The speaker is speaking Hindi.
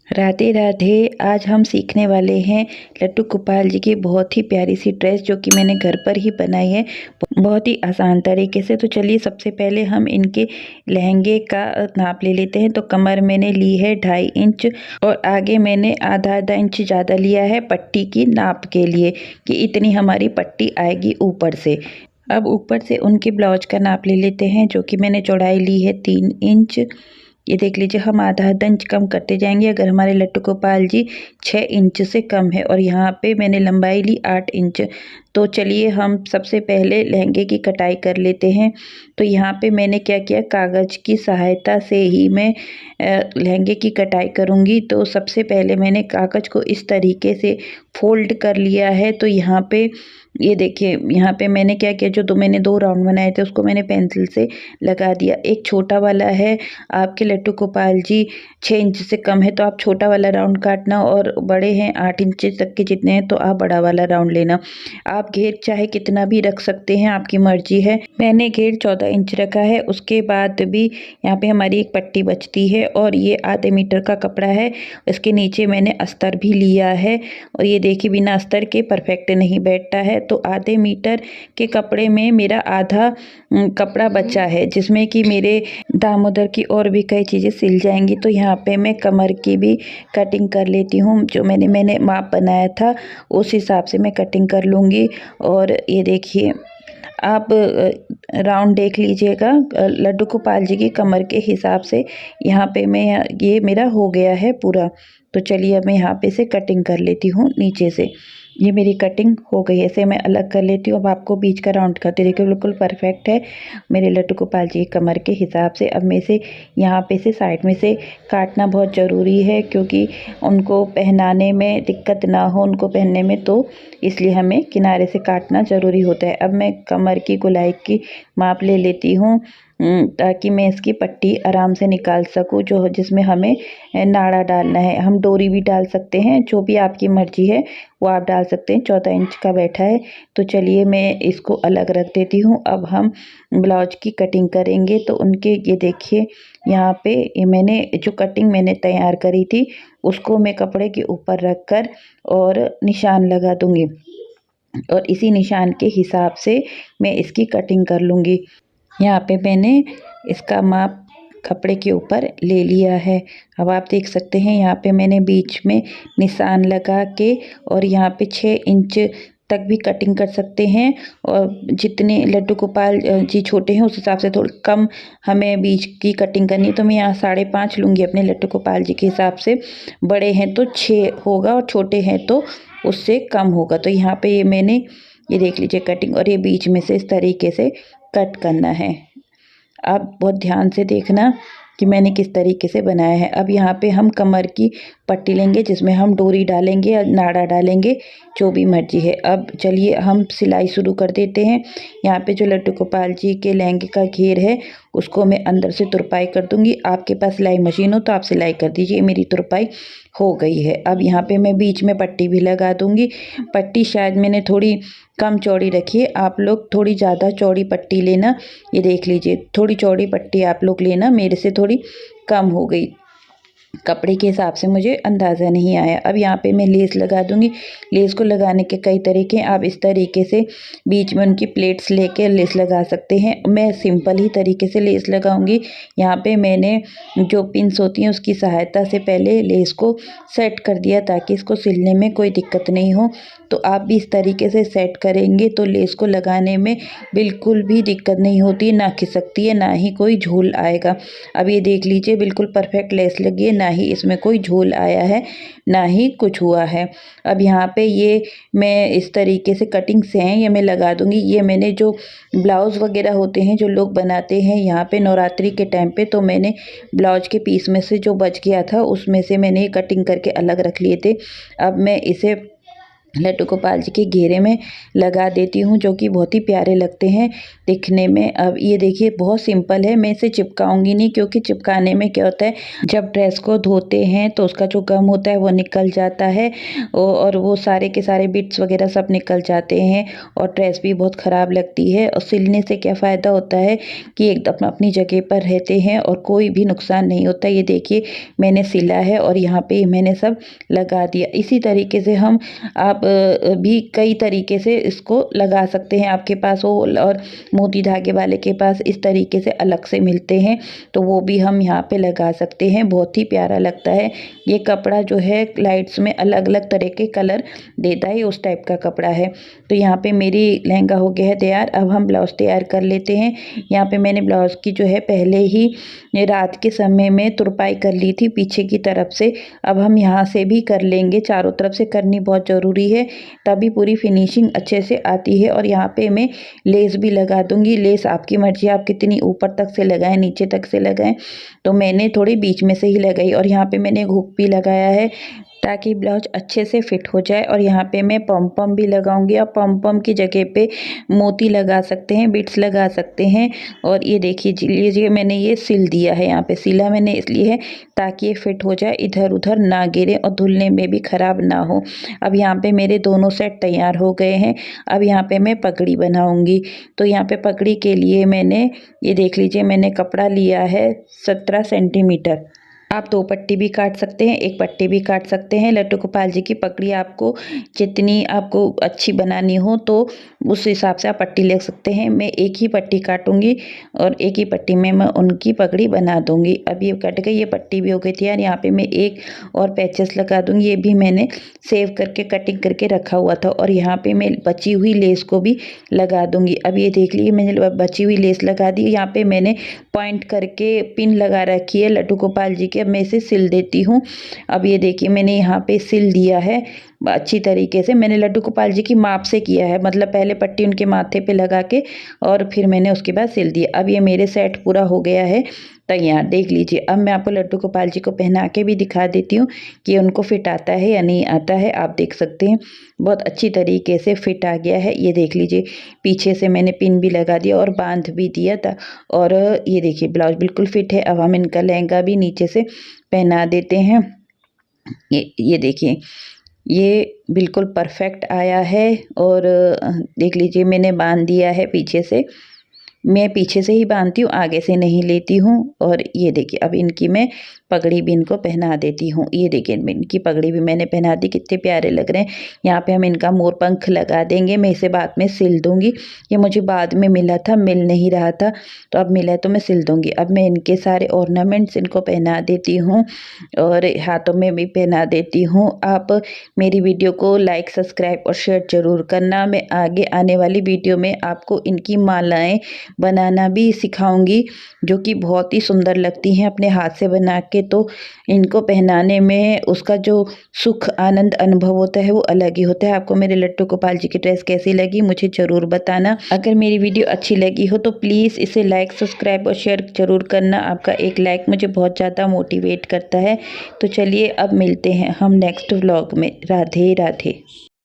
राधे राधे। आज हम सीखने वाले हैं लट्टू गोपाल जी की बहुत ही प्यारी सी ड्रेस जो कि मैंने घर पर ही बनाई है बहुत ही आसान तरीके से। तो चलिए सबसे पहले हम इनके लहंगे का नाप ले लेते हैं। तो कमर मैंने ली है 2.5 इंच और आगे मैंने आधा आधा इंच ज़्यादा लिया है पट्टी की नाप के लिए कि इतनी हमारी पट्टी आएगी ऊपर से। अब ऊपर से उनके ब्लाउज का नाप ले लेते हैं जो कि मैंने चौड़ाई ली है 3 इंच। ये देख लीजिए हम आधा आधा इंच कम करते जाएंगे अगर हमारे लट्टू गोपाल जी 6 इंच से कम है। और यहाँ पे मैंने लंबाई ली 8 इंच। तो चलिए हम सबसे पहले लहंगे की कटाई कर लेते हैं। तो यहाँ पे मैंने क्या किया, कागज़ की सहायता से ही मैं लहंगे की कटाई करूँगी। तो सबसे पहले मैंने कागज़ को इस तरीके से फोल्ड कर लिया है। तो यहाँ पे ये देखिए, यहाँ पे मैंने क्या किया, जो मैंने 2 राउंड बनाए थे उसको मैंने पेंसिल से लगा दिया। एक छोटा वाला है, आपके लट्टू गोपाल जी 6 इंच से कम है तो आप छोटा वाला राउंड काटना, और बड़े हैं 8 इंच तक के जितने हैं तो आप बड़ा वाला राउंड लेना। आप घेर चाहे कितना भी रख सकते हैं, आपकी मर्जी है। मैंने घेर 14 इंच रखा है। उसके बाद भी यहाँ पे हमारी एक पट्टी बचती है और ये आधे मीटर का कपड़ा है। इसके नीचे मैंने अस्तर भी लिया है और ये देखिए बिना अस्तर के परफेक्ट नहीं बैठता है। तो आधे मीटर के कपड़े में मेरा आधा कपड़ा बचा है जिसमें कि मेरे दामोदर की और भी कई चीज़ें सिल जाएंगी। तो यहाँ पे मैं कमर की भी कटिंग कर लेती हूँ। जो मैंने माप बनाया था उस हिसाब से मैं कटिंग कर लूँगी। और ये देखिए आप राउंड देख लीजिएगा लड्डू गोपाल जी की कमर के हिसाब से। यहाँ पे मैं ये मेरा हो गया है पूरा। तो चलिए अब मैं यहाँ पे से कटिंग कर लेती हूँ नीचे से। ये मेरी कटिंग हो गई है, ऐसे मैं अलग कर लेती हूँ। अब आपको बीच का राउंड करते देखिए बिल्कुल परफेक्ट है मेरे लड्डू गोपाल जी की कमर के हिसाब से। अब मैं से यहाँ पे से साइड में से काटना बहुत ज़रूरी है क्योंकि उनको पहनाने में दिक्कत ना हो उनको पहनने में, तो इसलिए हमें किनारे से काटना ज़रूरी होता है। अब मैं कमर की गोलाई की माप ले लेती हूँ ताकि मैं इसकी पट्टी आराम से निकाल सकूँ, जो जिसमें हमें नाड़ा डालना है। हम डोरी भी डाल सकते हैं, जो भी आपकी मर्ज़ी है वो आप डाल सकते हैं। 14 इंच का बैठा है। तो चलिए मैं इसको अलग रख देती हूँ। अब हम ब्लाउज की कटिंग करेंगे। तो उनके ये देखिए यहाँ पे ये मैंने जो कटिंग मैंने तैयार करी थी उसको मैं कपड़े के ऊपर रख कर और निशान लगा दूँगी और इसी निशान के हिसाब से मैं इसकी कटिंग कर लूँगी। यहाँ पे मैंने इसका माप कपड़े के ऊपर ले लिया है। अब आप देख सकते हैं यहाँ पे मैंने बीच में निशान लगा के और यहाँ पे 6 इंच तक भी कटिंग कर सकते हैं। और जितने लड्डू गोपाल जी छोटे हैं उस हिसाब से थोड़ा कम हमें बीच की कटिंग करनी है। तो मैं यहाँ 5.5 लूँगी अपने लड्डू गोपाल जी के हिसाब से। बड़े हैं तो 6 होगा और छोटे हैं तो उससे कम होगा। तो यहाँ पे ये मैंने ये देख लीजिए कटिंग, और ये बीच में से इस तरीके से कट करना है। आप बहुत ध्यान से देखना कि मैंने किस तरीके से बनाया है। अब यहाँ पे हम कमर की पट्टी लेंगे जिसमें हम डोरी डालेंगे या नाड़ा डालेंगे, जो भी मर्जी है। अब चलिए हम सिलाई शुरू कर देते हैं। यहाँ पे जो लड्डू गोपाल जी के लहंगे का घेर है उसको मैं अंदर से तुरपाई कर दूँगी। आपके पास सिलाई मशीन हो तो आप सिलाई कर दीजिए। मेरी तुरपाई हो गई है। अब यहाँ पे मैं बीच में पट्टी भी लगा दूँगी। पट्टी शायद मैंने थोड़ी कम चौड़ी रखी है, आप लोग थोड़ी ज़्यादा चौड़ी पट्टी लेना। ये देख लीजिए थोड़ी चौड़ी पट्टी आप लोग लेना, मेरे से थोड़ी कम हो गई। कपड़े के हिसाब से मुझे अंदाज़ा नहीं आया। अब यहाँ पे मैं लेस लगा दूँगी। लेस को लगाने के कई तरीके हैं। आप इस तरीके से बीच में उनकी प्लेट्स लेके लेस लगा सकते हैं। मैं सिंपल ही तरीके से लेस लगाऊंगी। यहाँ पे मैंने जो पिन्स होती हैं उसकी सहायता से पहले लेस को सेट कर दिया ताकि इसको सिलने में कोई दिक्कत नहीं हो। तो आप भी इस तरीके से सेट करेंगे तो लेस को लगाने में बिल्कुल भी दिक्कत नहीं होती, ना खिसकती है, ना ही कोई झोल आएगा। अब ये देख लीजिए बिल्कुल परफेक्ट लेस लगी है, ना ही इसमें कोई झोल आया है, ना ही कुछ हुआ है। अब यहाँ पे ये मैं इस तरीके से कटिंग से हैं ये मैं लगा दूँगी। ये मैंने जो ब्लाउज़ वगैरह होते हैं जो लोग बनाते हैं यहाँ पे नवरात्रि के टाइम पे, तो मैंने ब्लाउज के पीस में से जो बच गया था उसमें से मैंने ये कटिंग करके अलग रख लिए थे। अब मैं इसे लड्डू गोपाल जी के घेरे में लगा देती हूँ, जो कि बहुत ही प्यारे लगते हैं दिखने में। अब ये देखिए बहुत सिंपल है, मैं इसे चिपकाऊंगी नहीं, क्योंकि चिपकाने में क्या होता है, जब ड्रेस को धोते हैं तो उसका जो गम होता है वो निकल जाता है और वो सारे के सारे बिट्स वगैरह सब निकल जाते हैं और ड्रेस भी बहुत ख़राब लगती है। और सिलने से क्या फ़ायदा होता है कि एकदम अपनी जगह पर रहते हैं और कोई भी नुकसान नहीं होता। ये देखिए मैंने सिला है और यहाँ पे मैंने सब लगा दिया। इसी तरीके से हम आप भी कई तरीके से इसको लगा सकते हैं, आपके पास हो और मोती धागे वाले के पास इस तरीके से अलग से मिलते हैं तो वो भी हम यहाँ पे लगा सकते हैं। बहुत ही प्यारा लगता है। ये कपड़ा जो है लाइट्स में अलग अलग तरह के कलर देता है, उस टाइप का कपड़ा है। तो यहाँ पे मेरी लहंगा हो गया है तैयार। अब हम ब्लाउज़ तैयार कर लेते हैं। यहाँ पे मैंने ब्लाउज़ की जो है पहले ही रात के समय में तुरपाई कर ली थी पीछे की तरफ से। अब हम यहाँ से भी कर लेंगे, चारों तरफ से करनी बहुत ज़रूरी है, तभी पूरी फिनिशिंग अच्छे से आती है। और यहाँ पे मैं लेस भी लगा दूंगी। लेस आपकी मर्जी, आप कितनी ऊपर तक से लगाएं नीचे तक से लगाएं, तो मैंने थोड़ी बीच में से ही लगाई। और यहाँ पे मैंने हुक भी लगाया है ताकि ब्लाउज अच्छे से फिट हो जाए। और यहाँ पे मैं पम पम भी लगाऊंगी। आप पम पम की जगह पे मोती लगा सकते हैं, बिट्स लगा सकते हैं। और ये देखिए लीजिए मैंने ये सिल दिया है, यहाँ पे सिला मैंने इसलिए है ताकि ये फिट हो जाए, इधर उधर ना गिरे और धुलने में भी ख़राब ना हो। अब यहाँ पे मेरे दोनों सेट तैयार हो गए हैं। अब यहाँ पे मैं पगड़ी बनाऊंगी। तो यहाँ पे पगड़ी के लिए मैंने ये देख लीजिए मैंने कपड़ा लिया है 17 सेंटीमीटर। आप 2 पट्टी भी काट सकते हैं, 1 पट्टी भी काट सकते हैं। लड्डू गोपाल जी की पगड़ी आपको जितनी आपको अच्छी बनानी हो तो उस हिसाब से आप पट्टी ले सकते हैं। मैं एक ही पट्टी काटूंगी और एक ही पट्टी में मैं उनकी पगड़ी बना दूंगी। अब ये कट गई, ये पट्टी भी हो गई थी यार। यहाँ पे मैं एक और पैचेस लगा दूंगी, ये भी मैंने सेव करके कटिंग करके रखा हुआ था। और यहाँ पे मैं बची हुई लेस को भी लगा दूंगी। अब ये देख लीजिए मैंने बची हुई लेस लगा दी। यहाँ पे मैंने पॉइंट करके पिन लगा रखी है लड्डू गोपाल जी के। अब मैं इसे सिल देती हूँ। अब ये देखिए मैंने यहाँ पे सिल दिया है अच्छी तरीके से। मैंने लड्डू गोपाल जी की माप से किया है, मतलब पहले पट्टी उनके माथे पे लगा के और फिर मैंने उसके बाद सिल दिया। अब ये मेरे सेट पूरा हो गया है तैयार, देख लीजिए। अब मैं आपको लड्डू गोपाल जी को पहना के भी दिखा देती हूँ कि उनको फिट आता है या नहीं आता है। आप देख सकते हैं बहुत अच्छी तरीके से फिट आ गया है। ये देख लीजिए पीछे से मैंने पिन भी लगा दिया और बांध भी दिया था। और ये देखिए ब्लाउज बिल्कुल फिट है। अब हम इनका लहंगा भी नीचे से पहना देते हैं। ये देखिए ये बिल्कुल परफेक्ट आया है। और देख लीजिए मैंने बांध दिया है पीछे से। मैं पीछे से ही बांधती हूँ, आगे से नहीं लेती हूँ। और ये देखिए अब इनकी मैं पगड़ी भी इनको पहना देती हूँ। ये देखिए इनकी पगड़ी भी मैंने पहना दी, कितने प्यारे लग रहे हैं। यहाँ पे हम इनका मोर पंख लगा देंगे। मैं इसे बाद में सिल दूँगी, ये मुझे बाद में मिला था, मिल नहीं रहा था, तो अब मिला है तो मैं सिल दूँगी। अब मैं इनके सारे ऑर्नामेंट्स इनको पहना देती हूँ और हाथों में भी पहना देती हूँ। आप मेरी वीडियो को लाइक सब्सक्राइब और शेयर ज़रूर करना। मैं आगे आने वाली वीडियो में आपको इनकी मालाएँ बनाना भी सिखाऊंगी, जो कि बहुत ही सुंदर लगती हैं अपने हाथ से बना के। तो इनको पहनाने में उसका जो सुख आनंद अनुभव होता है वो अलग ही होता है। आपको मेरे लड्डू गोपाल जी की ड्रेस कैसी लगी मुझे ज़रूर बताना। अगर मेरी वीडियो अच्छी लगी हो तो प्लीज़ इसे लाइक सब्सक्राइब और शेयर ज़रूर करना। आपका एक लाइक मुझे बहुत ज़्यादा मोटिवेट करता है। तो चलिए अब मिलते हैं हम नेक्स्ट व्लॉग में। राधे राधे।